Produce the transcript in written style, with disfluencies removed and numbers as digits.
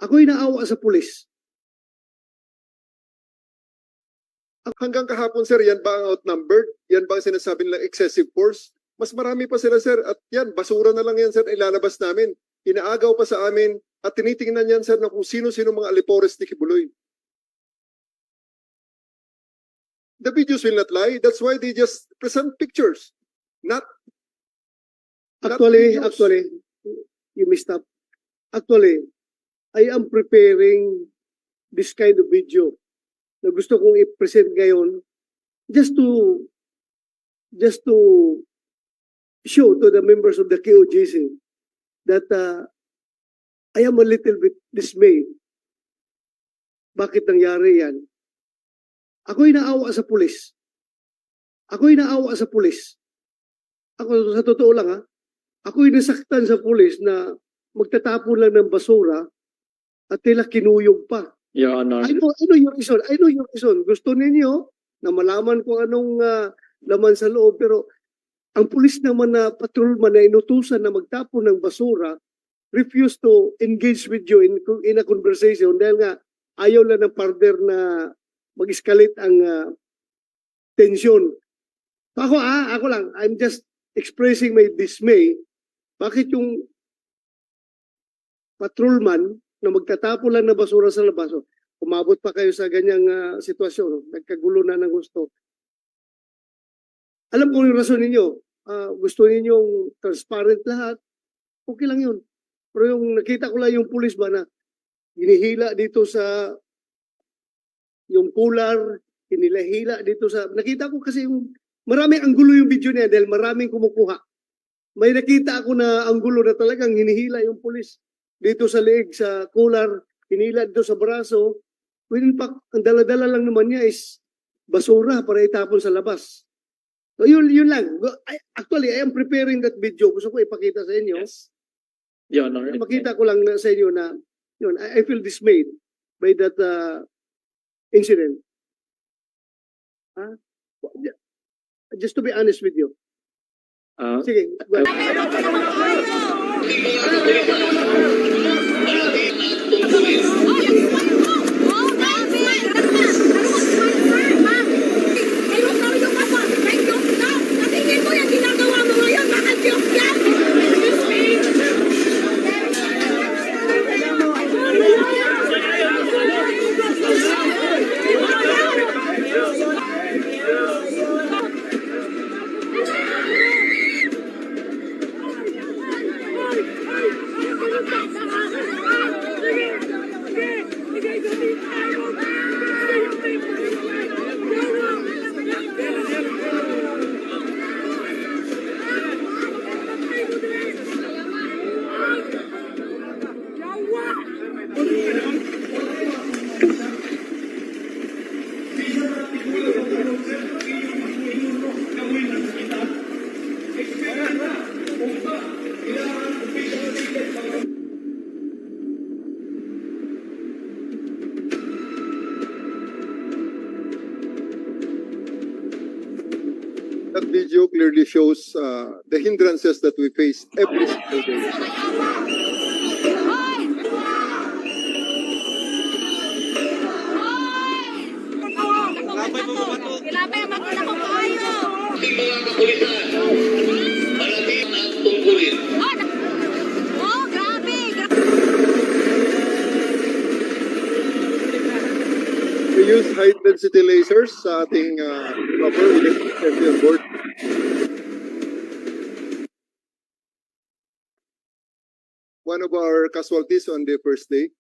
Ako'y naawa sa pulis. Hanggang kahapon, sir, yan ba ang outnumbered? Yan ba ang sinasabi nilang excessive force? Mas marami pa sila, sir. At yan, basura na lang yan, sir, ilalabas namin. Inaagaw pa sa amin at tinitingnan yan, sir, na kung sino-sino mga alipores ni Kibuloy. The videos will not lie. That's why they just present pictures. Not Actually, videos. you messed up. Actually, I am preparing this kind of video na gusto kong i-present ngayon just to show to the members of the KOJC that I am a little bit dismayed. Bakit nangyari yan? Ako'y naawa sa pulis. Ako'y naawa sa pulis. Ako, sa totoo lang ha, ako'y nasaktan sa pulis na magtatapon lang ng basura at tila kinuyog pa. Your Honor. I know your reason. I know your reason. Gusto ninyo na malaman kung anong laman sa loob, pero ang pulis naman na patrolman na inutusan na magtapon ng basura refuse to engage with you in a conversation dahil nga ayaw lang ng partner na mag-escalate ang tension. Ako lang, I'm just expressing my dismay. Bakit yung patrolman na magtatapon lang na basura sa labas, umabot pa kayo sa ganyang sitwasyon, nagkagulo na ng gusto. Alam ko yung rason ninyo, gusto ninyong transparent lahat, okay lang yun. Pero yung nakita ko lang yung pulis ba na hinihila dito sa yung cooler, hinihila dito sa, nakita ko kasi yung maraming anggulo yung video niya dahil maraming kumukuha. May nakita ako na anggulo na talagang hinihila yung pulis dito sa leeg, sa cooler, hinihila dito sa braso. In fact, ang dala-dala lang naman niya is basura para itapon sa labas. So yun lang. Actually, I am preparing that video. Gusto ko ipakita sa inyo. Yes. Your Honor. Makita ko lang sa inyo na yun, I feel dismayed by that incident. Just to be honest with you. Sige. Go ahead. That video clearly shows the hindrances that we face every single day. Kinapay, makita ko po kayo. Mga kapulisan, parating at tungkulin. Oh, grabe. We use high-intensity lasers sa ating proper electric on board. One of our casualties on the first day